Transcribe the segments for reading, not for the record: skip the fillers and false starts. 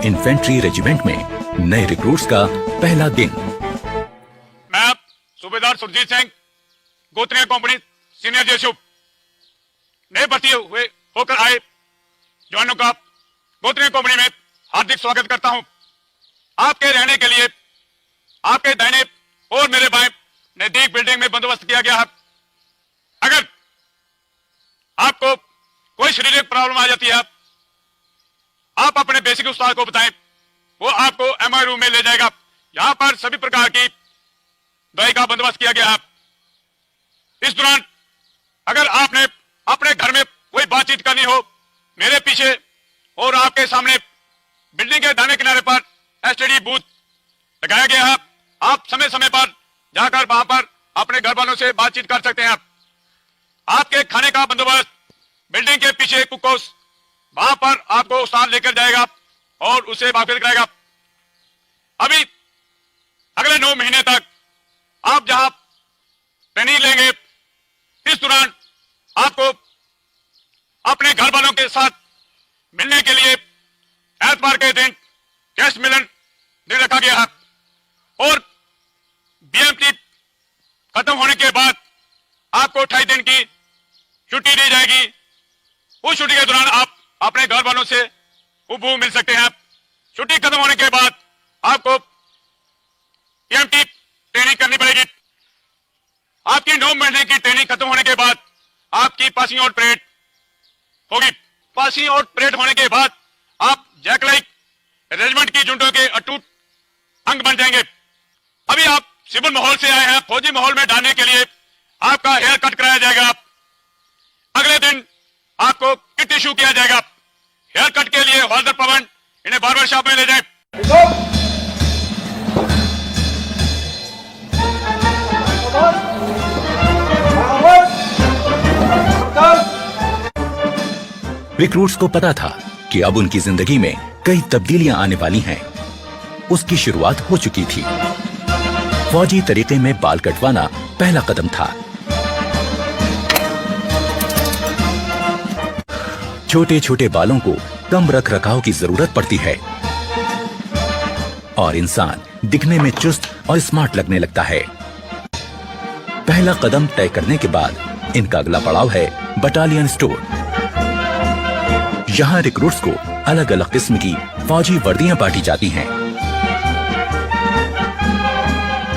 Infantry regiment में नए recruits का पहला दिन। मैं सूबेदार सुरजीत सिंह, गोत्रिया कंपनी सीनियर जेशुप, नए भर्ती हुए होकर आए जवानों का गोत्रिया कंपनी में हार्दिक स्वागत करता हूं। आपके रहने के लिए आपके दाहिने और मेरे बाएं नजदीक बिल्डिंग में बंदोबस्त किया गया है। अगर आपको कोई शारीरिक प्रॉब्लम आ जाती है, आप अपने बेसिक उस्ताद को बताएं, वो आपको एमआई रूम में ले जाएगा। यहां पर सभी प्रकार की दवाई का बंदोबस्त किया गया है। इस दौरान अगर आपने अपने घर में कोई बातचीत करनी हो, मेरे पीछे और आपके सामने बिल्डिंग के दाहिने किनारे पर एसटीडी बूथ लगाया गया है। आप समय समय पर जाकर वहां पर अपने घर वालों से बातचीत कर सकते हैं। आपके खाने का बंदोबस्त बिल्डिंग के पीछे कुक हाउस, वहां पर आपको उस्ताद लेकर जाएगा और उसे वाकिफ कराएगा। अभी अगले 9 महीने तक आप जहां ट्रेनिंग लेंगे, इस दौरान आपको अपने घर वालों के साथ मिलने के लिए एतवार के दिन गेस्ट मिलन दे रखा गया है और बीएमटी खत्म होने के बाद आपको 28 दिन की छुट्टी दी जाएगी। उस छुट्टी के दौरान आप अपने घर वालों से उबू मिल सकते हैं। छुट्टी खत्म होने के बाद आपको पीएमटी ट्रेनिंग करनी पड़ेगी। आपकी 9 महीने की ट्रेनिंग खत्म होने के बाद आपकी पासिंग आउट परेड होगी। पासिंग आउट परेड होने के बाद आप जैकलाइक रेजिमेंट की जुंटों के अटूट अंग बन जाएंगे। अभी आप सिविल माहौल से आए हैं, फौजी माहौल में डालने के लिए आपका हेयर कट कराया जाएगा। अगले दिन आपको किट इशू किया जाएगा। हेयर कट के लिए हवलदार पवन इन्हें बार्बर शॉप में ले जाए। रिक्रूट्स को पता था कि अब उनकी जिंदगी में कई तब्दीलियां आने वाली हैं। उसकी शुरुआत हो चुकी थी। फौजी तरीके में बाल कटवाना पहला कदम था। छोटे छोटे बालों को कम रख रखाव की जरूरत पड़ती है और इंसान दिखने में चुस्त और स्मार्ट लगने लगता है। पहला कदम तय करने के बाद इनका अगला पड़ाव है बटालियन स्टोर। यहाँ रिक्रूट्स को अलग अलग किस्म की फौजी वर्दियां बांटी जाती हैं।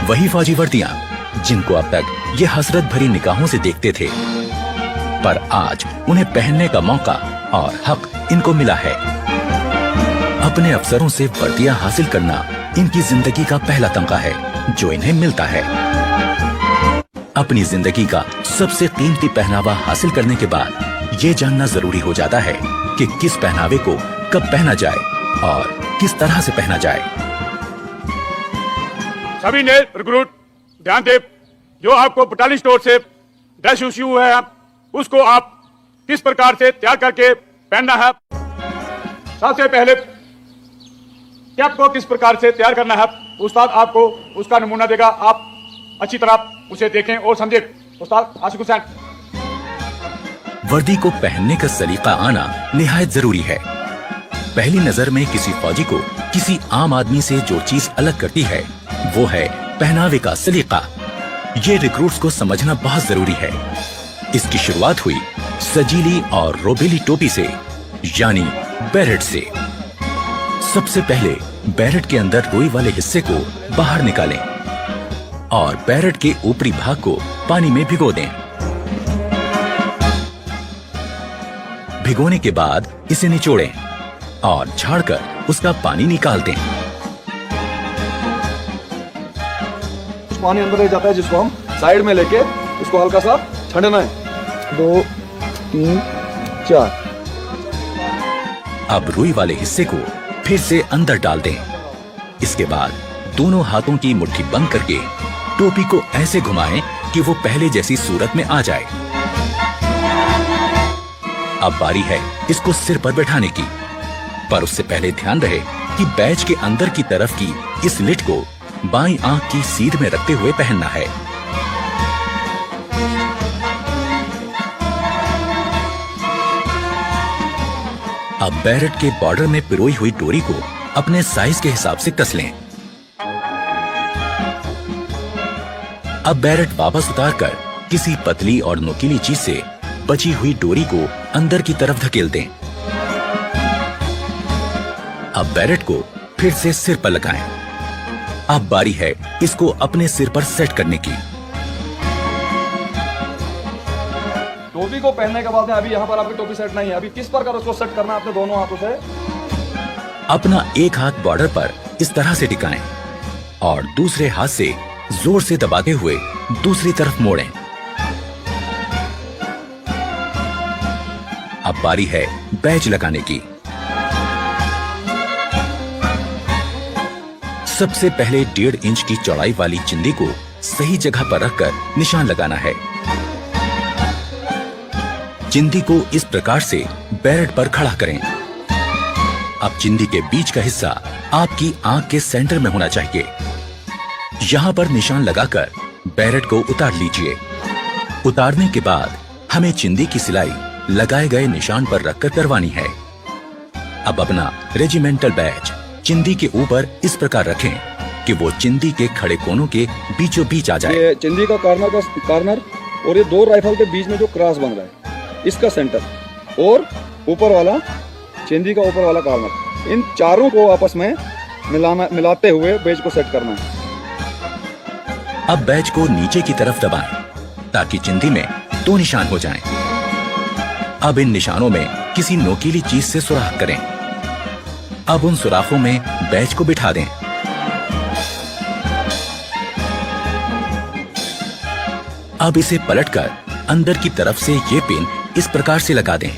वही फौजी वर्दियां जिनको अब तक ये हसरत भरी निगाहों से देखते थे, पर आज उन्हें पहनने का मौका और हक इनको मिला है। अपने अफसरों से वर्दियां हासिल करना इनकी जिंदगी का पहला तमगा है जो इन्हें मिलता है। अपनी जिंदगी का सबसे कीमती पहनावा हासिल करने के बाद ये जानना जरूरी हो जाता है कि किस पहनावे को कब पहना जाए और किस तरह से पहना जाए। सभी नए रिक्रूट ध्यान दें, जो आपको बटालियन स्टोर से ड्रेस इश्यू है उसको आप किस प्रकार से तैयार करके पहनना है। सबसे पहले कैप को किस प्रकार से तैयार करना है, उस्ताद आपको उसका नमूना देगा। आप अच्छी तरह उसे देखें और समझें। उस्ताद आशिक हुसैन। वर्दी को पहनने का सलीका आना निहायत जरूरी है। पहली नजर में किसी फौजी को किसी आम आदमी से जो चीज अलग करती है वो है पहनावे का सलीका। ये रिक्रूट्स को समझना बहुत जरूरी है। इसकी शुरुआत हुई सजीली और रोबेली टोपी से, यानी बैरेट से। सबसे पहले बैरेट के अंदर रुई वाले हिस्से को बाहर निकालें और बैरेट के ऊपरी भाग को पानी में भिगो दें। भिगोने के बाद इसे निचोड़ें और झाड़कर उसका पानी निकाल दें। पानी अंदर रह जाता है जिसको हम साइड में लेके इसको हल्का सा छंडना है। 2 3 4। अब रुई वाले हिस्से को फिर से अंदर डाल दें। इसके बाद दोनों हाथों की मुट्ठी बंद करके टोपी को ऐसे घुमाएं कि वो पहले जैसी सूरत में आ जाए। अब बारी है इसको सिर पर बैठाने की, पर उससे पहले ध्यान रहे कि बैच के अंदर की तरफ की इस लिट को बाईं आंख की सीध में रखते हुए पहनना है। अब बैरेट के बॉर्डर में पिरोई हुई डोरी को अपने साइज के हिसाब से कस लें। अब बैरेट वापस उतारकर किसी पतली और नुकीली चीज से बची हुई डोरी को अंदर की तरफ धकेल दें। अब बैरेट को फिर से सिर पर लगाएं। अब बारी है इसको अपने सिर पर सेट करने की। टोपी को पहनने के बाद में अभी यहाँ पर आपकी टोपी सेट नहीं है। अभी किस प्रकार उसको सेट करना है अपने दोनों हाथों से। अपना एक हाथ बॉर्डर पर इस तरह से टिकाएं और दूसरे हाथ से जोर से दबाते हुए दूसरी तरफ मोड़ें। अब बारी है बैज लगाने की। सबसे पहले 1.5 इंच की चौड़ाई वाली चिंदी को सही जगह पर रखकर निशान लगाना है। चिंदी को इस प्रकार से बैरेट पर खड़ा करें। अब चिंदी के बीच का हिस्सा आपकी आंख के सेंटर में होना चाहिए। यहाँ पर निशान लगाकर बैरेट को उतार लीजिए। उतारने के बाद हमें चिंदी की सिलाई लगाए गए निशान पर रखकर करवानी है। अब अपना रेजिमेंटल बैज चिंदी के ऊपर इस प्रकार रखें कि वो चिंदी के खड़े कोनों के बीचों बीच आ जाए। ये चिंदी का कार्नर और ये 2 राइफल के बीच में जो क्रॉस बन रहा है इसका सेंटर और ऊपर वाला चिंदी का ऊपर वाला कार्नर, इन चारों को आपस में मिलाते हुए बैज को सेट करना है। अब बैज को नीचे की तरफ दबाएं ताकि चिंदी में 2 निशान हो जाएं। अब इन निशानों में किसी नोकीली चीज से सुराख करें। अब उन सुराखों में बैज को बिठा दें। अब इसे पलटकर अंदर की तरफ से ये पिन इस प्रकार से लगा दें।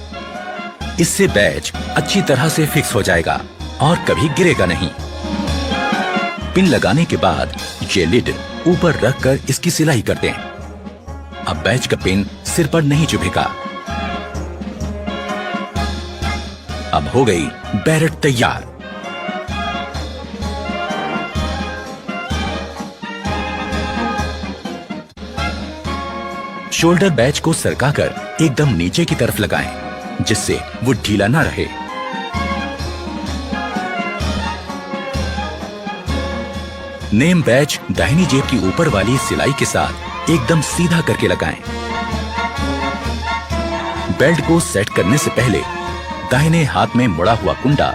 इससे बैज अच्छी तरह से फिक्स हो जाएगा और कभी गिरेगा नहीं। पिन लगाने के बाद ये लिड ऊपर रखकर इसकी सिलाई कर दें। अब बैज का पिन सिर पर नहीं चुभेगा। अब हो गई बैरेट तैयार। शोल्डर बैज को सरकाकर एकदम नीचे की तरफ लगाएं, जिससे वो ढीला ना रहे। नेम बैज दाहिनी जेब की ऊपर वाली सिलाई के साथ एकदम सीधा करके लगाएं। बेल्ट को सेट करने से पहले दाहिने हाथ में मुड़ा हुआ कुंडा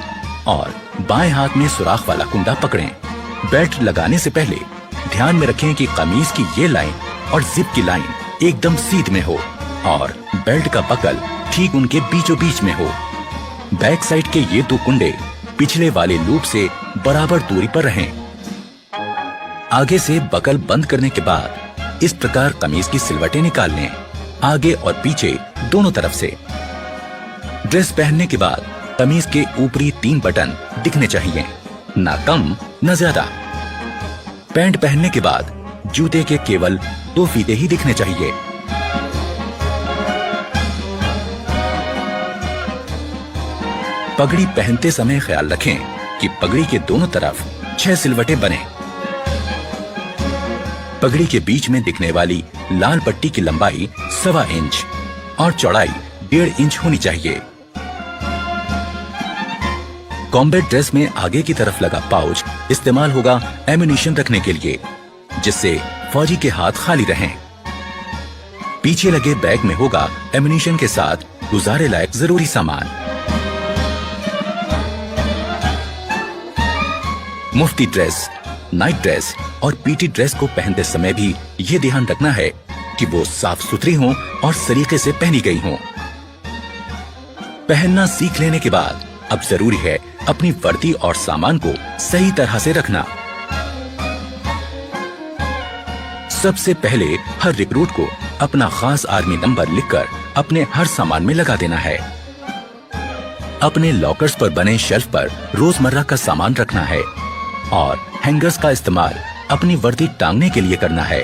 और बाएं हाथ में सुराख वाला कुंडा पकड़ें। बेल्ट लगाने से पहले ध्यान में रखें कि कमीज की ये लाइन और जिप की लाइन एकदम सीध में हो और बेल्ट का बकल ठीक उनके बीचों बीच में हो। बैक साइड के ये 2 कुंडे पिछले वाले लूप से बराबर दूरी पर रहें। आगे से बकल बंद करने के बाद इस प्रकार कमीज की सिलवटें निकाल लें, आगे और पीछे दोनों तरफ से। ड्रेस पहनने के बाद कमीज के ऊपरी 3 बटन दिखने चाहिए, ना कम न ज्यादा। पैंट पहनने के बाद जूते के केवल 2 फीते ही दिखने चाहिए। पगड़ी पहनते समय ख्याल रखें कि पगड़ी के दोनों तरफ 6 सिलवटें बने। पगड़ी के बीच में दिखने वाली लाल पट्टी की लंबाई 1.25 इंच और चौड़ाई 1.5 इंच होनी चाहिए। कॉम्बैट ड्रेस में आगे की तरफ लगा पाउच इस्तेमाल होगा एम्यूनिशन रखने के लिए, जिससे फौजी के हाथ खाली रहें। पीछे लगे बैग में होगा एम्यूनिशन के साथ गुजारे लायक जरूरी सामान। मुफ्ती ड्रेस, नाइट ड्रेस और पीटी ड्रेस को पहनते समय भी ये ध्यान रखना है कि वो साफ सुथरी हों और सलीके से पहनी गई हों। पहनना सीख लेने के बाद अब जरूरी है अपनी वर्दी और सामान को सही तरह से रखना। सबसे पहले हर रिक्रूट को अपना खास आर्मी नंबर लिखकर अपने हर सामान में लगा देना है। अपने लॉकर्स पर बने शेल्फ पर रोजमर्रा का सामान रखना है और हैंगर्स का इस्तेमाल अपनी वर्दी टांगने के लिए करना है।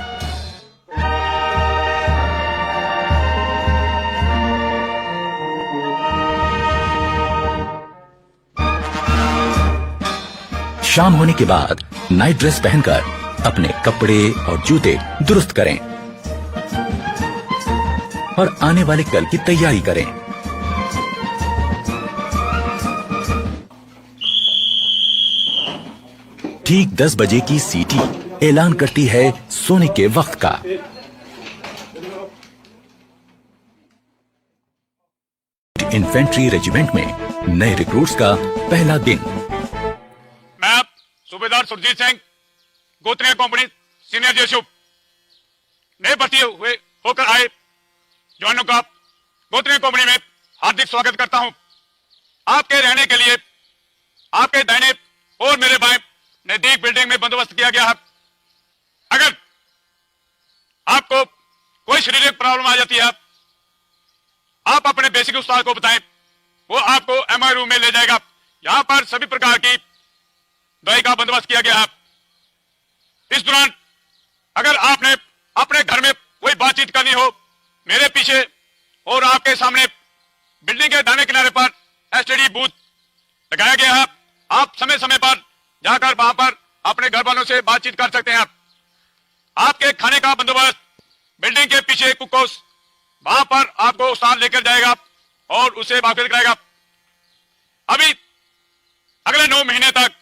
शाम होने के बाद नाइट ड्रेस पहनकर अपने कपड़े और जूते दुरुस्त करें और आने वाले कल की तैयारी करें। ठीक 10 बजे की सीटी ऐलान करती है सोने के वक्त का। इन्फेंट्री रेजिमेंट में नए रिक्रूट्स का पहला दिन। मैं सूबेदार सुरजीत सिंह, गोत्रिया कंपनी सीनियर जेशुप, नए भर्ती हुए होकर आए जवानों का गोत्रिया कंपनी में हार्दिक स्वागत करता हूं। आपके रहने के लिए आपके दाहिने और मेरे बाएं नजदीक बिल्डिंग में बंदोबस्त किया गया है। अगर आपको कोई शारीरिक प्रॉब्लम आ जाती है, आप अपने बेसिक उस्ताद को बताएं, वो आपको एमआई रूम में ले जाएगा। यहां पर सभी प्रकार की दवाई का बंदोबस्त किया गया है। इस दौरान अगर आपने अपने घर में कोई बातचीत करनी हो, मेरे पीछे और आपके सामने बिल्डिंग के दाहिने किनारे पर एसटीडी बूथ लगाया गया है। आप समय समय पर जाकर वहां पर अपने घर वालों से बातचीत कर सकते हैं। आपके खाने का बंदोबस्त बिल्डिंग के पीछे कुक हाउस, वहां पर आपको उस्ताद लेकर जाएगा और उसे वाकिफ कराएगा। अभी अगले 9 महीने तक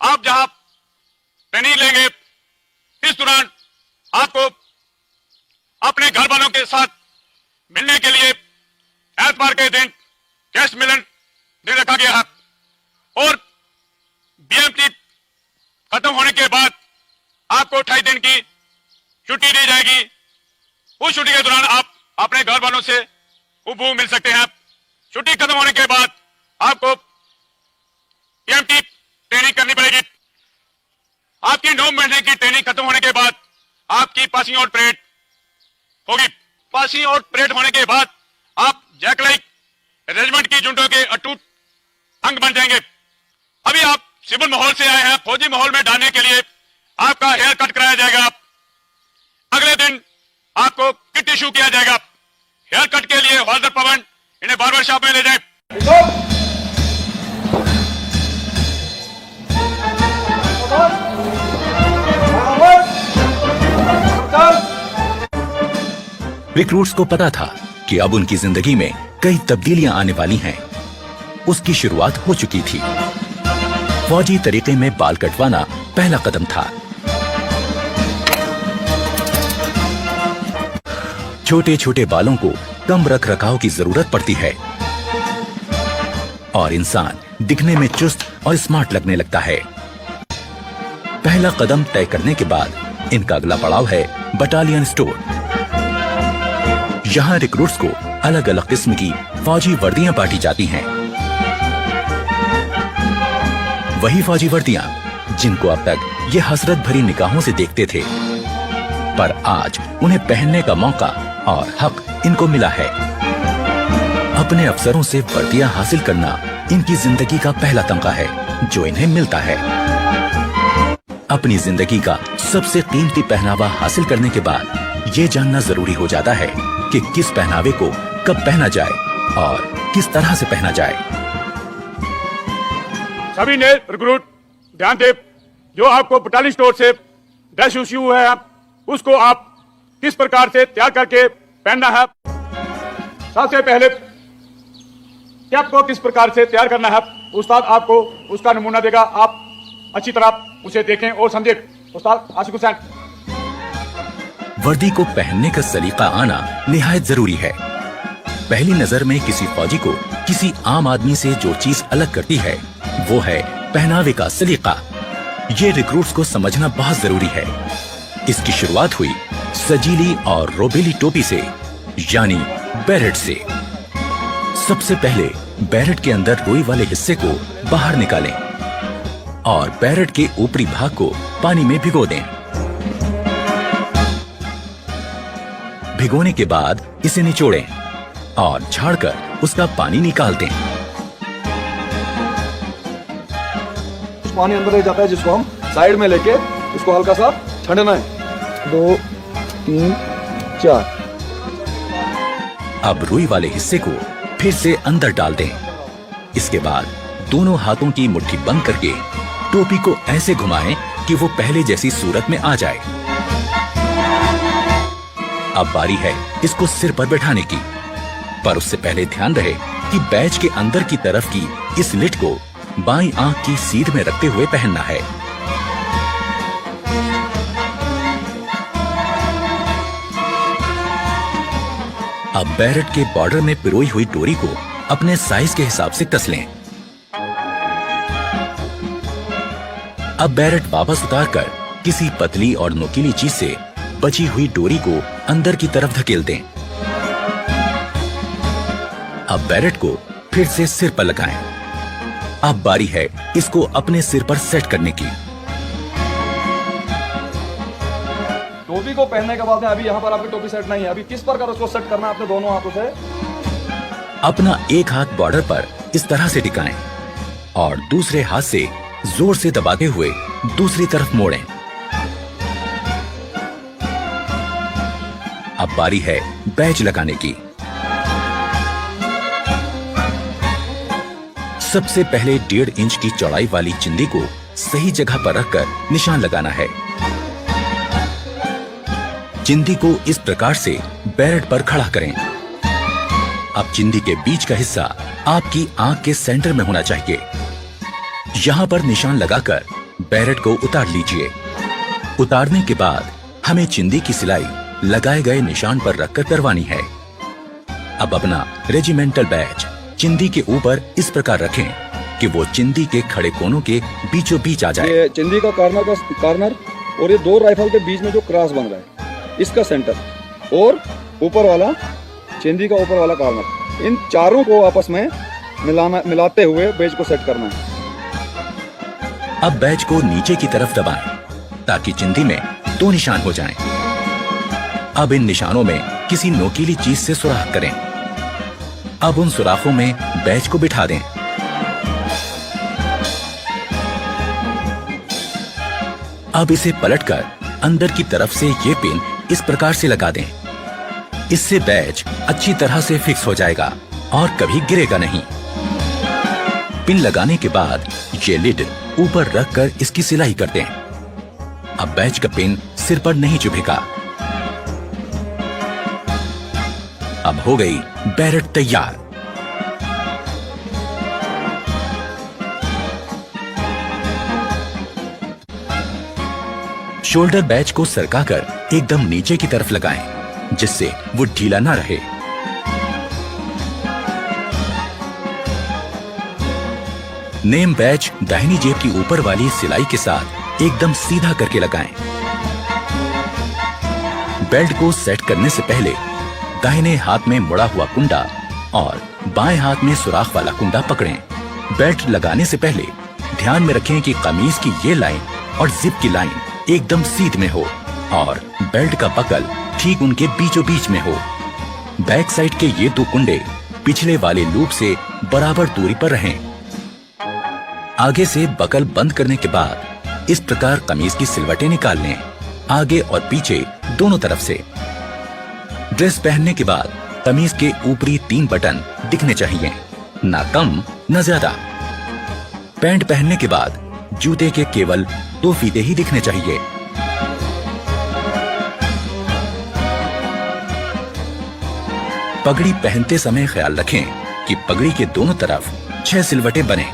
आप जहां ट्रेनिंग लेंगे, इस दौरान आपको अपने घर वालों के साथ मिलने के लिए एतवार के दिन गेस्ट मिलन दिन रखा गया है और बीएमटी खत्म होने के बाद आपको 28 दिन की छुट्टी दी जाएगी। उस छुट्टी के दौरान आप अपने घर वालों से उबू मिल सकते हैं। छुट्टी खत्म होने के बाद आपको बीएमटी ट्रेनिंग करनी पड़ेगी। आपकी 9 महीने की ट्रेनिंग खत्म होने के बाद आपकी पासिंग आउट परेड होगी। पासिंग आउट परेड होने के बाद आप जैकलाइक रेजिमेंट की जुंटों के अटूट अंग बन जाएंगे। अभी आप सिविल माहौल से आए हैं, फौजी माहौल में डालने के लिए आपका हेयर कट कराया जाएगा। अगले दिन आपको किट इशू किया जाएगा। हेयर कट के लिए हौलदार पवन इन्हें बार्बर शॉप में ले जाए। रिक्रूट्स को पता था कि अब उनकी जिंदगी में कई तब्दीलियां आने वाली हैं। उसकी शुरुआत हो चुकी थी। फौजी तरीके में बाल कटवाना पहला कदम था। छोटे छोटे बालों को कम रख रखाव की जरूरत पड़ती है और इंसान दिखने में चुस्त और स्मार्ट लगने लगता है। पहला कदम तय करने के बाद इनका अगला पड़ाव है बटालियन स्टोर। यहाँ रिक्रूट्स को अलग अलग किस्म की फौजी वर्दियां बांटी जाती हैं। वही फौजी वर्दियां जिनको अब तक ये हसरत भरी निगाहों से देखते थे, पर आज उन्हें पहनने का मौका और हक इनको मिला है। अपने अफसरों से वर्दियां हासिल करना इनकी जिंदगी का पहला तमगा है जो इन्हें मिलता है। अपनी जिंदगी का सबसे कीमती पहनावा हासिल करने के बाद ये जानना जरूरी हो जाता है कि किस पहनावे को कब पहना जाए और किस तरह से पहना जाए। सभी ने रिक्रूट ध्यान दें, जो आपको बटालियन स्टोर से ड्रेस इश्यू हुआ है उसको आप किस प्रकार से तैयार करके पहनना है। सबसे पहले कैप को किस प्रकार से तैयार करना है, उस्ताद आपको उसका नमूना देगा। आप अच्छी तरह उसे देखें और समझें। उस्ताद आशिक हुसैन। वर्दी को पहनने का सलीका आना निहायत जरूरी है। पहली नजर में किसी फौजी को किसी आम आदमी से जो चीज अलग करती है वो है पहनावे का सलीका। ये रिक्रूट्स को समझना बहुत जरूरी है। इसकी शुरुआत हुई सजीली और रोबेली टोपी से, यानी बैरेट से। सबसे पहले बैरेट के अंदर रुई वाले हिस्से को बाहर निकालें और बैरेट के ऊपरी भाग को पानी में भिगो दें। भिगोने के बाद इसे निचोड़ें और झाड़कर उसका पानी निकाल दें। पानी अंदर रह जाता है जिसको हम साइड में लेके इसको हल्का सा छंडना है। 2 3 4। अब रुई वाले हिस्से को फिर से अंदर डाल दें। इसके बाद दोनों हाथों की मुट्ठी बंद करके टोपी को ऐसे घुमाएं कि वो पहले जैसी सूरत में आ जाए। अब बारी है इसको सिर पर बैठाने की, पर उससे पहले ध्यान रहे कि बैच के अंदर की तरफ की इस लिट को बाईं आंख की सीध में रखते हुए पहनना है। अब बैरेट के बॉर्डर में पिरोई हुई डोरी को अपने साइज के हिसाब से कस लें। अब बैरेट वापस उतारकर किसी पतली और नुकीली चीज से बची हुई डोरी को अंदर की तरफ धकेल दें। अब बैरेट को फिर से सिर पर लगाएं। अब बारी है इसको अपने सिर पर सेट करने की। टोपी को पहनने के बाद में अभी यहाँ पर आपकी टोपी सेट नहीं है, अभी किस प्रकार उसको सेट करना है अपने दोनों हाथों से। अपना एक हाथ बॉर्डर पर इस तरह से टिकाएं और दूसरे हाथ से जोर से दबाते हुए दूसरी तरफ मोड़ें। अब बारी है बैज लगाने की। सबसे पहले 1.5 इंच की चौड़ाई वाली चिंदी को सही जगह पर रखकर निशान लगाना है। चिंदी को इस प्रकार से बैरेट पर खड़ा करें। अब चिंदी के बीच का हिस्सा आपकी आंख के सेंटर में होना चाहिए। यहाँ पर निशान लगाकर बैरेट को उतार लीजिए। उतारने के बाद हमें चिंदी की सिलाई लगाए गए निशान पर रखकर करवानी है। अब अपना रेजिमेंटल बैज चिंदी के ऊपर इस प्रकार रखें कि वो चिंदी के खड़े कोनों के बीचों बीच आ जाए। ये चिंदी का कार्नर और ये दो राइफल के बीच में जो क्रॉस बन रहा है इसका सेंटर और ऊपर वाला चिंदी का ऊपर वाला कार्नर, इन चारों को आपस में मिलाते हुए बैज को सेट करना है। अब बैज को नीचे की तरफ दबाएं ताकि चिंदी में 2 निशान हो जाएं। अब इन निशानों में किसी नोकीली चीज से सुराख करें। अब उन सुराखों में बैज को बिठा दें। अब इसे पलटकर अंदर की तरफ से ये पिन इस प्रकार से लगा दें। इससे बैज अच्छी तरह से फिक्स हो जाएगा और कभी गिरेगा नहीं। पिन लगाने के बाद ये लिड ऊपर रखकर इसकी सिलाई कर दें। अब बैज का पिन सिर पर नहीं चुभेगा। अब हो गई बैरेट तैयार। शोल्डर बैज को सरकाकर एकदम नीचे की तरफ लगाएं, जिससे वो ढीला ना रहे। नेम बैज दाहिनी जेब की ऊपर वाली सिलाई के साथ एकदम सीधा करके लगाएं। बेल्ट को सेट करने से पहले दाहिने हाथ में मुड़ा हुआ कुंडा और बाएं हाथ में सुराख वाला कुंडा पकड़ें। बेल्ट लगाने से पहले ध्यान में रखें कि कमीज की ये लाइन और जिप की लाइन एकदम सीध में हो और बेल्ट का बकल ठीक उनके बीचों बीच में हो। बैक साइड के ये 2 कुंडे पिछले वाले लूप से बराबर दूरी पर रहें। आगे से बकल बंद करने के बाद इस प्रकार कमीज की सिलवटें निकाल लें, आगे और पीछे दोनों तरफ से। ड्रेस पहनने के बाद कमीज के ऊपरी 3 बटन दिखने चाहिए, ना कम ना ज्यादा। पैंट पहनने के बाद जूते के केवल 2 फीते ही दिखने चाहिए। पगड़ी पहनते समय ख्याल रखें कि पगड़ी के दोनों तरफ 6 सिलवटें बने।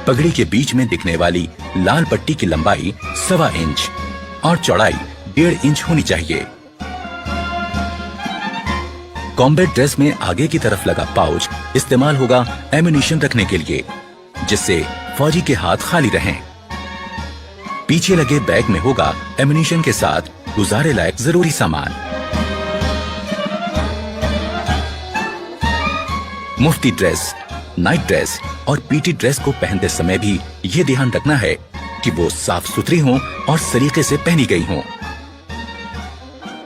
पगड़ी के बीच में दिखने वाली लाल पट्टी की लंबाई 1.25 इंच और चौड़ाई 1.5 इंच होनी चाहिए। कॉम्बैट ड्रेस में आगे की तरफ लगा पाउच इस्तेमाल होगा एम्युनिशन रखने के लिए, जिससे फौजी के हाथ खाली रहें। पीछे लगे बैग में होगा एम्युनिशन के साथ गुजारे लायक जरूरी सामान। मुफ्ती ड्रेस, नाइट ड्रेस और पीटी ड्रेस को पहनते समय भी ये ध्यान रखना है कि वो साफ सुथरी हों और सलीके से पहनी गई हों।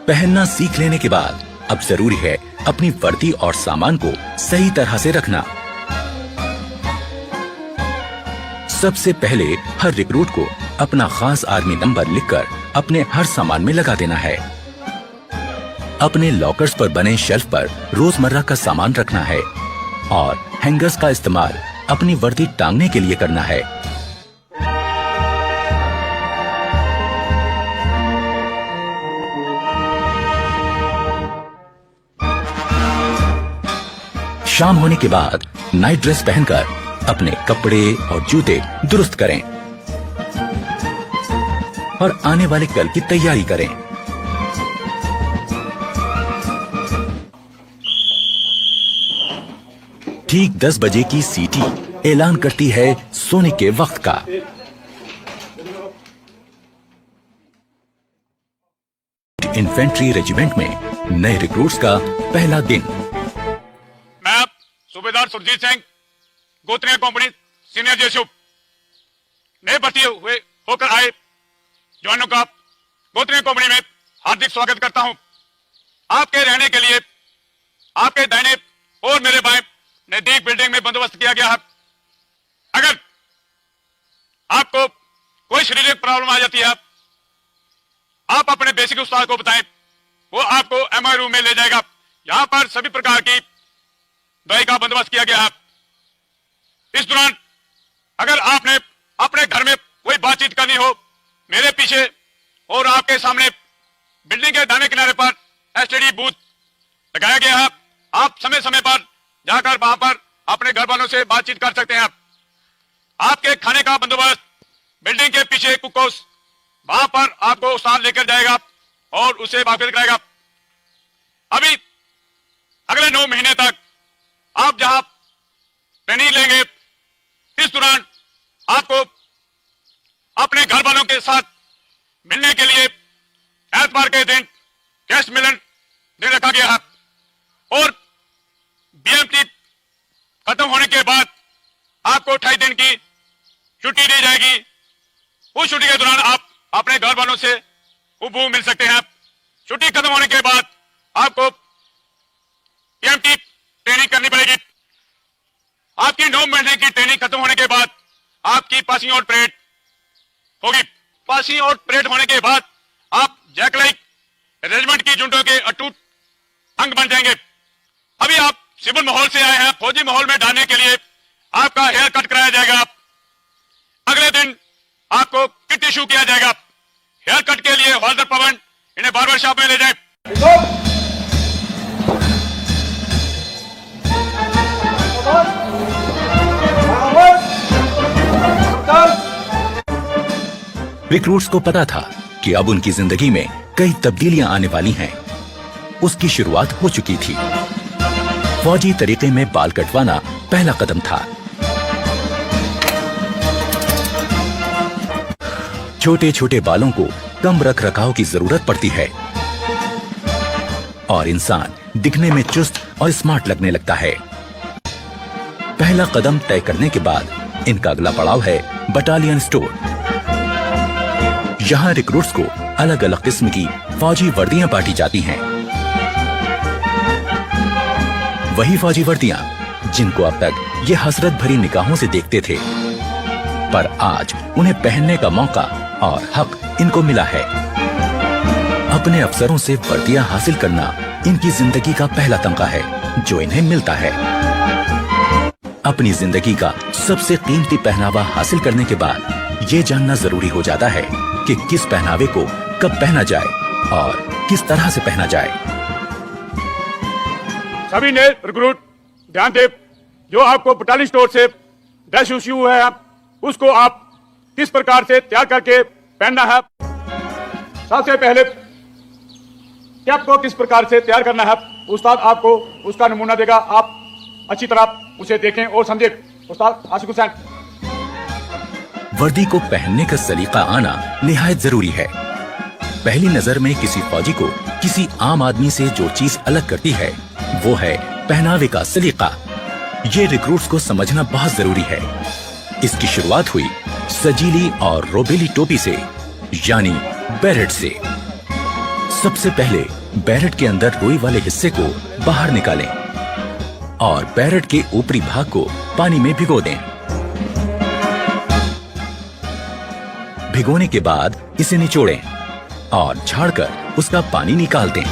पहनना सीख लेने के बाद अब जरूरी है अपनी वर्दी और सामान को सही तरह से रखना। सबसे पहले हर रिक्रूट को अपना खास आर्मी नंबर लिखकर अपने हर सामान में लगा देना है। अपने लॉकर्स पर बने शेल्फ पर रोजमर्रा का सामान रखना है और हैंगर्स का इस्तेमाल अपनी वर्दी टांगने के लिए करना है। शाम होने के बाद नाइट ड्रेस पहनकर अपने कपड़े और जूते दुरुस्त करें। और आने वाले कल की तैयारी करें। ठीक 10 बजे की सीटी ऐलान करती है सोने के वक्त का। इन्फेंट्री रेजिमेंट में नए रिक्रूट्स का पहला दिन। मैं सूबेदार सुरजीत सिंह, गोत्रिया कंपनी सीनियर जेशुप, नए भर्ती हुए होकर आए जवानों का गोत्रिया कंपनी में हार्दिक स्वागत करता हूं। आपके रहने के लिए आपके दाहिने और मेरे बाएं नजदीक बिल्डिंग में बंदोबस्त किया गया है। अगर आपको कोई शारीरिक प्रॉब्लम आ जाती है, आप अपने बेसिक उस्ताद को बताएं, वो आपको एमआई रूम में ले जाएगा। यहां पर सभी प्रकार की दवाई का बंदोबस्त किया गया है। इस दौरान अगर आपने अपने घर में कोई बातचीत करनी हो, मेरे पीछे और आपके सामने बिल्डिंग के दाहिने किनारे पर एसटीडी बूथ लगाया गया है। आप समय समय पर जाकर वहां पर अपने घर वालों से बातचीत कर सकते हैं। आपके खाने का बंदोबस्त बिल्डिंग के पीछे कुक हाउस, वहां पर आपको उस्ताद लेकर जाएगा और उसे वाकिफ कराएगा। अभी अगले 9 महीने तक आप जहां ट्रेनिंग लेंगे, इस दौरान आपको अपने घर वालों के साथ मिलने के लिए एतवार के दिन गेस्ट मिलन दिन रखा गया है और बीएमटी खत्म होने के बाद आपको 28 दिन की छुट्टी दी जाएगी। उस छुट्टी के दौरान आप अपने घर वालों से उबू मिल सकते हैं। छुट्टी खत्म होने के बाद आपको बीएमटी ट्रेनिंग करनी पड़ेगी। आपकी 9 महीने की ट्रेनिंग खत्म होने के बाद आपकी पासिंग आउट परेड होगी। पासिंग आउट परेड होने के बाद आप जैकलाइक रेजिमेंट की जुंटों के अटूट अंग बन जाएंगे। अभी आप सिविल माहौल से आए हैं, फौजी माहौल में डालने के लिए आपका हेयर कट कराया जाएगा। अगले दिन आपको किट इशू किया जाएगा। हेयर कट के लिए हवलदार पवन इन्हें बार्बर शॉप में ले जाए। रिक्रूट्स को पता था कि अब उनकी जिंदगी में कई तब्दीलियां आने वाली हैं। उसकी शुरुआत हो चुकी थी। फौजी तरीके में बाल कटवाना पहला कदम था। छोटे छोटे बालों को कम रख रखाव की जरूरत पड़ती है और इंसान दिखने में चुस्त और स्मार्ट लगने लगता है। पहला कदम तय करने के बाद इनका अगला पड़ाव है बटालियन स्टोर। यहाँ रिक्रूट्स को अलग अलग किस्म की फौजी वर्दियां बांटी जाती हैं। वही फौजी वर्दियां जिनको अब तक ये हसरत भरी निगाहों से देखते थे, पर आज उन्हें पहनने का मौका और हक इनको मिला है। अपने अफसरों से वर्दियां हासिल करना इनकी जिंदगी का पहला तमगा है जो इन्हें मिलता है। अपनी जिंदगी का सबसे कीमती पहनावा हासिल करने के बाद ये जानना जरूरी हो जाता है कि किस पहनावे को कब पहना जाए और किस तरह से पहना जाए। सभी ने रिक्रूट ध्यान दे, जो आपको बटालियन स्टोर से ड्रेस इश्यू है उसको आप किस प्रकार से तैयार करके पहनना है। सबसे पहले कैप को किस प्रकार से तैयार करना है, उस्ताद आपको उसका नमूना देगा। आप अच्छी तरह उसे देखें और समझें। उस्ताद आशिक हुसैन। वर्दी को पहनने का सलीका आना निहायत जरूरी है। पहली नजर में किसी फौजी को किसी आम आदमी से जो चीज अलग करती है वो है पहनावे का सलीका। ये रिक्रूट्स को समझना बहुत जरूरी है। इसकी शुरुआत हुई सजीली और रोबेली टोपी से, यानी बैरेट से। सबसे पहले बैरेट के अंदर रुई वाले हिस्से को बाहर निकालें और बैरेट के ऊपरी भाग को पानी में भिगो दें। भिगोने के बाद इसे निचोड़ें और झाड़कर उसका पानी निकाल दें।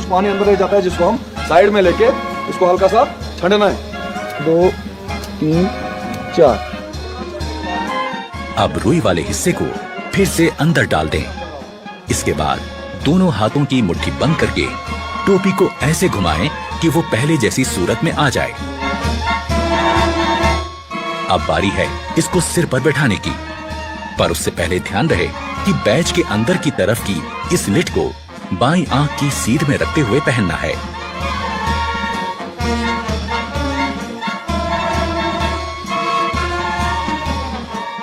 पानी अंदर रह जाता है जिसको हम साइड में लेके इसको हल्का सा छंडना है। 2 3 4। अब रुई वाले हिस्से को फिर से अंदर डाल दें। इसके बाद दोनों हाथों की मुट्ठी बंद करके टोपी को ऐसे घुमाएं कि वो पहले जैसी सूरत में आ जाए। अब बारी है इसको सिर पर बैठाने की, पर उससे पहले ध्यान रहे कि बैच के अंदर की तरफ की इस लिट को बाईं आंख की सीध में रखते हुए पहनना है।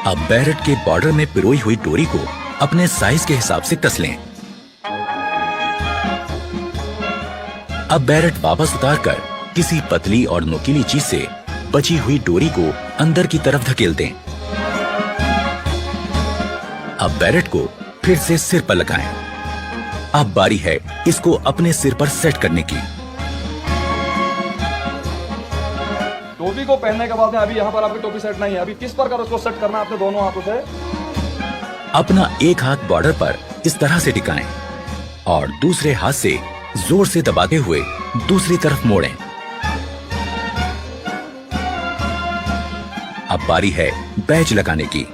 अब बैरेट के बॉर्डर में पिरोई हुई डोरी को अपने साइज के हिसाब से कस लें। अब बैरेट वापस उतारकर किसी पतली और नुकीली चीज से बची हुई डोरी को अंदर की तरफ धकेल दें। अब बैरेट को फिर से सिर पर लगाएं। अब बारी है इसको अपने सिर पर सेट करने की। टोपी को पहनने के बाद में अभी यहाँ पर आपकी टोपी सेट नहीं है, अभी किस प्रकार उसको सेट करना है अपने दोनों हाथों से। अपना एक हाथ बॉर्डर पर इस तरह से टिकाएं और दूसरे हाथ से जोर से दबाते हुए दूसरी तरफ मोड़ें। अब बारी है बैज लगाने की।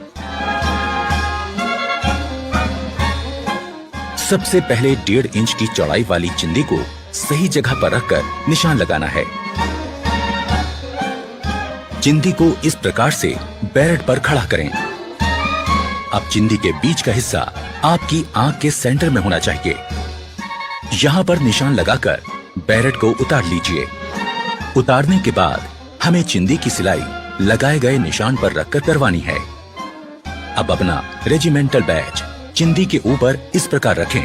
सबसे पहले 1.5 इंच की चौड़ाई वाली चिंदी को सही जगह पर रखकर निशान लगाना है। चिंदी को इस प्रकार से बैरेट पर खड़ा करें। अब चिंदी के बीच का हिस्सा आपकी आंख के सेंटर में होना चाहिए। यहाँ पर निशान लगाकर बैरेट को उतार लीजिए। उतारने के बाद हमें चिंदी की सिलाई लगाए गए निशान पर रखकर करवानी है। अब अपना रेजिमेंटल बैज चिंदी के ऊपर इस प्रकार रखें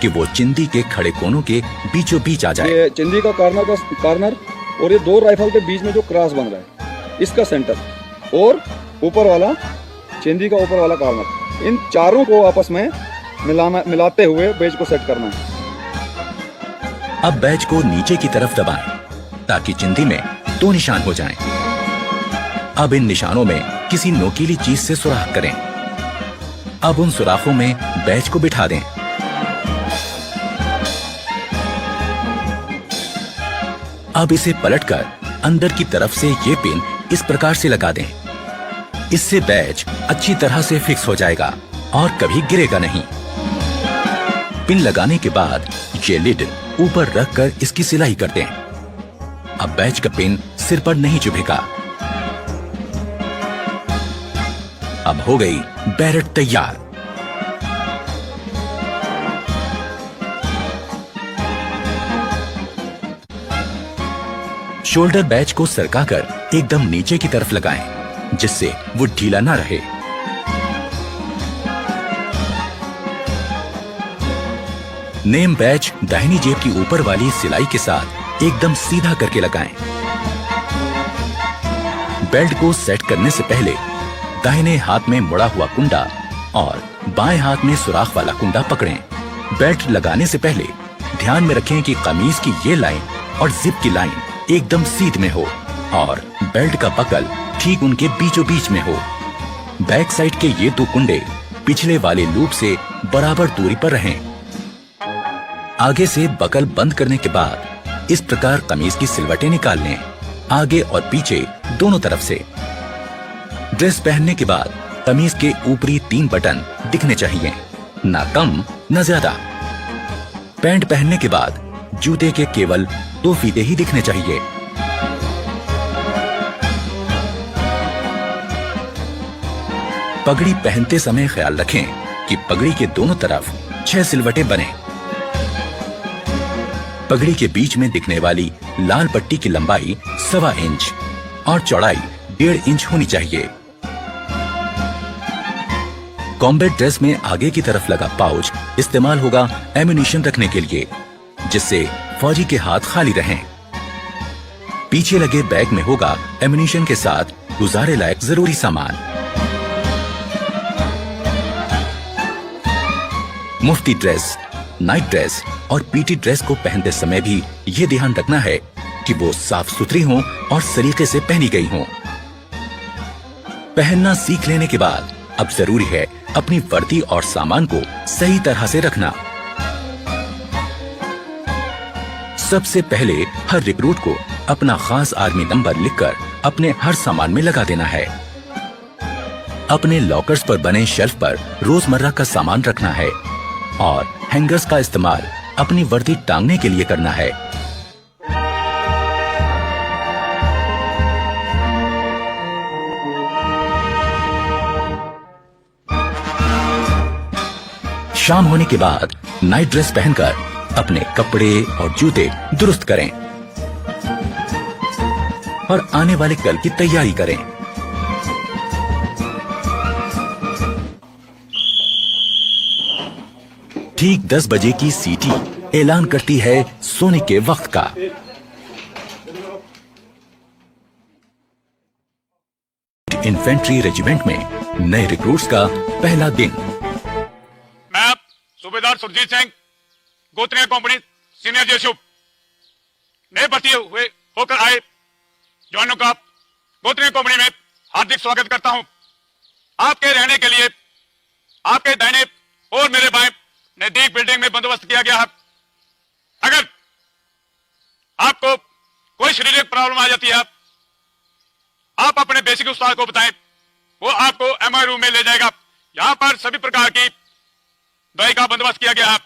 कि वो चिंदी के खड़े कोनों के बीचों बीच आ जाए। ये चिंदी का कार्नर और ये दो राइफल के बीच में जो क्रॉस बन रहा है इसका सेंटर और ऊपर वाला चिंदी का ऊपर वाला कार्नर, इन चारों को आपस में मिलाते हुए बैज को सेट करना है। अब बैज को नीचे की तरफ दबाएं ताकि चिंदी में 2 निशान हो जाएं। अब इन निशानों में किसी नोकीली चीज से सुराख करें। अब उन सुराखों में बैज को बिठा दें। अब इसे पलटकर अंदर की तरफ से ये पिन इस प्रकार से लगा दें। इससे बैज अच्छी तरह से फिक्स हो जाएगा और कभी गिरेगा नहीं। पिन लगाने के बाद ये लिड ऊपर रखकर इसकी सिलाई कर दें। अब बैज का पिन सिर पर नहीं चुभेगा। अब हो गई बैरेट तैयार। शोल्डर बैज को सरकाकर एकदम नीचे की तरफ लगाएं, जिससे वो ढीला ना रहे। नेम बैज दाहिनी जेब की ऊपर वाली सिलाई के साथ एकदम सीधा करके लगाएं। बेल्ट को सेट करने से पहले दाहिने हाथ में मुड़ा हुआ कुंडा और बाएं हाथ में सुराख वाला कुंडा पकड़ें। बेल्ट लगाने से पहले ध्यान में रखें कि कमीज की ये लाइन और जिप की लाइन एकदम सीध में हो और बेल्ट का बकल ठीक उनके बीचों बीच में हो। बैक साइड के ये 2 कुंडे पिछले वाले लूप से बराबर दूरी पर रहें। आगे से बकल बंद करने के बाद इस प्रकार कमीज की सिलवटें निकाल लें, आगे और पीछे दोनों तरफ से। ड्रेस पहनने के बाद कमीज के ऊपरी 3 बटन दिखने चाहिए, ना कम न ज्यादा। पैंट पहनने के बाद जूते के केवल 2 फीते ही दिखने चाहिए। पगड़ी पहनते समय ख्याल रखें कि पगड़ी के दोनों तरफ 6 सिलवटें बने। पगड़ी के बीच में दिखने वाली लाल पट्टी की लंबाई 1.25 इंच और चौड़ाई 1.5 इंच होनी चाहिए। कॉम्बैट ड्रेस में आगे की तरफ लगा पाउच इस्तेमाल होगा एम्यूनिशन रखने के लिए, जिससे फौजी के हाथ खाली रहें। पीछे लगे बैग में होगा एम्यूनिशन के साथ गुजारे लायक जरूरी सामान। मुफ्ती ड्रेस, नाइट ड्रेस और पीटी ड्रेस को पहनते समय भी ये ध्यान रखना है कि वो साफ सुथरी हों और सलीके से पहनी गई हों। पहनना सीख लेने के बाद अब जरूरी है अपनी वर्दी और सामान को सही तरह से रखना। सबसे पहले हर रिक्रूट को अपना खास आर्मी नंबर लिखकर अपने हर सामान में लगा देना है। अपने लॉकर्स पर बने शेल्फ पर रोजमर्रा का सामान रखना है और हैंगर्स का इस्तेमाल अपनी वर्दी टांगने के लिए करना है। शाम होने के बाद नाइट ड्रेस पहनकर अपने कपड़े और जूते दुरुस्त करें और आने वाले कल की तैयारी करें। ठीक 10 बजे की सीटी ऐलान करती है सोने के वक्त का। इन्फेंट्री रेजिमेंट में नए रिक्रूट्स का पहला दिन। मैं सूबेदार सुरजीत सिंह, गोत्रिया कंपनी सीनियर जेशुप, नए भर्ती हुए होकर आए जवानों का गोत्रिया कंपनी में हार्दिक स्वागत करता हूं। आपके रहने के लिए आपके दाहिने और मेरे बाएं नजदीक बिल्डिंग में बंदोबस्त किया गया है। अगर आपको कोई शारीरिक प्रॉब्लम आ जाती है, आप अपने बेसिक उस्ताद को बताएं, वो आपको एमआई रूम में ले जाएगा। यहां पर सभी प्रकार की दवाई का बंदोबस्त किया गया है।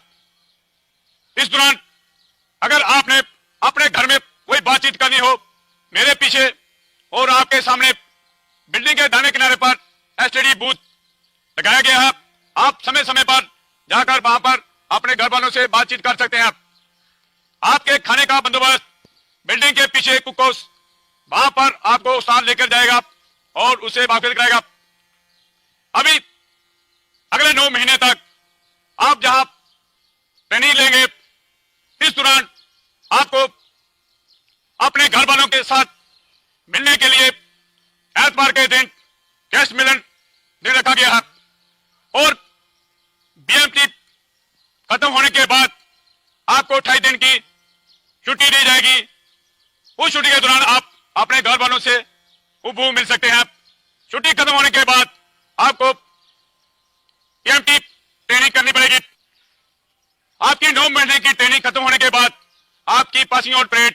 इस दौरान अगर आपने अपने घर में कोई बातचीत करनी हो, मेरे पीछे और आपके सामने बिल्डिंग के दाहिने किनारे पर एसटीडी बूथ लगाया गया है। आप समय समय पर जाकर वहां पर अपने घर वालों से बातचीत कर सकते हैं। आपके खाने का बंदोबस्त बिल्डिंग के पीछे कुक हाउस, वहां पर आपको उस्ताद लेकर जाएगा और उसे वाकिफ कराएगा। अभी अगले 9 महीने तक आप जहां ट्रेनिंग लेंगे, इस दौरान आपको अपने घर वालों के साथ मिलने के लिए एतवार के दिन गेस्ट मिलन दिन रखा गया है और बीएमटी खत्म होने के बाद आपको 28 दिन की छुट्टी दी जाएगी। उस छुट्टी के दौरान आप अपने घर वालों से हूबहू मिल सकते हैं। छुट्टी खत्म होने के बाद आपको पीएमटी ट्रेनिंग करनी पड़ेगी। आपकी 9 महीने की ट्रेनिंग खत्म होने के बाद आपकी पासिंग आउट परेड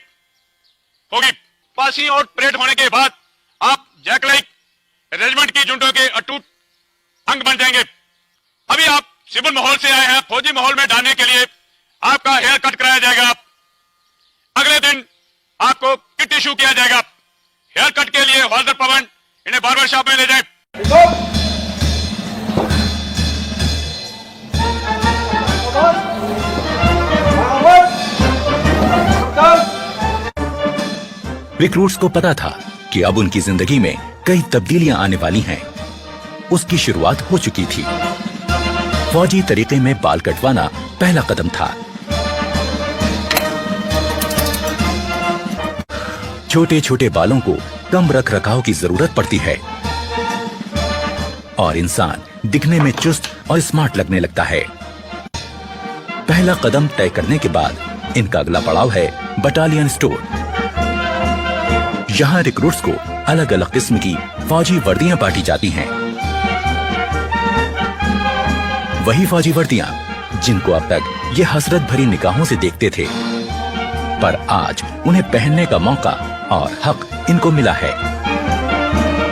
होगी। पासिंग आउट परेड होने के बाद आप जैकलाइक रेजिमेंट की जुंटों के अटूट अंग बन जाएंगे। अभी आप सिविल माहौल से आए हैं, फौजी माहौल में डालने के लिए आपका हेयर कट कराया जाएगा। अगले दिन आपको किट इशू किया जाएगा। हेयर कट के लिए हवलदार पवन इन्हें बार्बर शॉप में ले जाए। रिक्रूट्स को पता था कि अब उनकी जिंदगी में कई तब्दीलियां आने वाली हैं। उसकी शुरुआत हो चुकी थी। फौजी तरीके में बाल कटवाना पहला कदम था। छोटे छोटे बालों को कम रख रखाव की जरूरत पड़ती है और इंसान दिखने में चुस्त और स्मार्ट लगने लगता है। पहला कदम तय करने के बाद इनका अगला पड़ाव है बटालियन स्टोर। यहां रिक्रूट्स को अलग अलग किस्म की फौजी वर्दियां बांटी जाती हैं। वही फौजी वर्दियां जिनको अब तक ये हसरत भरी निगाहों से देखते थे, पर आज उन्हें पहनने का मौका और हक इनको मिला है।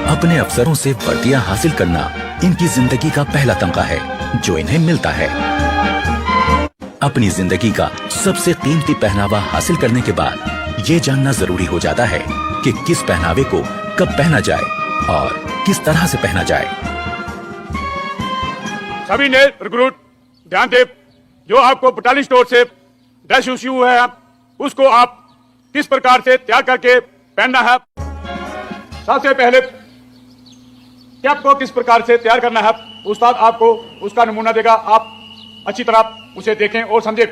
अपने अफसरों से वर्दियां हासिल करना इनकी जिंदगी का पहला तमगा है जो इन्हें मिलता है। अपनी जिंदगी का सबसे कीमती पहनावा हासिल करने के बाद ये जानना जरूरी हो जाता है कि किस पहनावे को कब पहना जाए और किस तरह से पहना जाए। सभी नए रिक्रूट ध्यान दें, जो आपको बटालियन स्टोर से ड्रेस इश्यू है उसको आप किस प्रकार से तैयार करके पहनना है। सबसे पहले कैप को किस प्रकार से तैयार करना है, उस्ताद आपको उसका नमूना देगा। आप अच्छी तरह उसे देखें और समझें।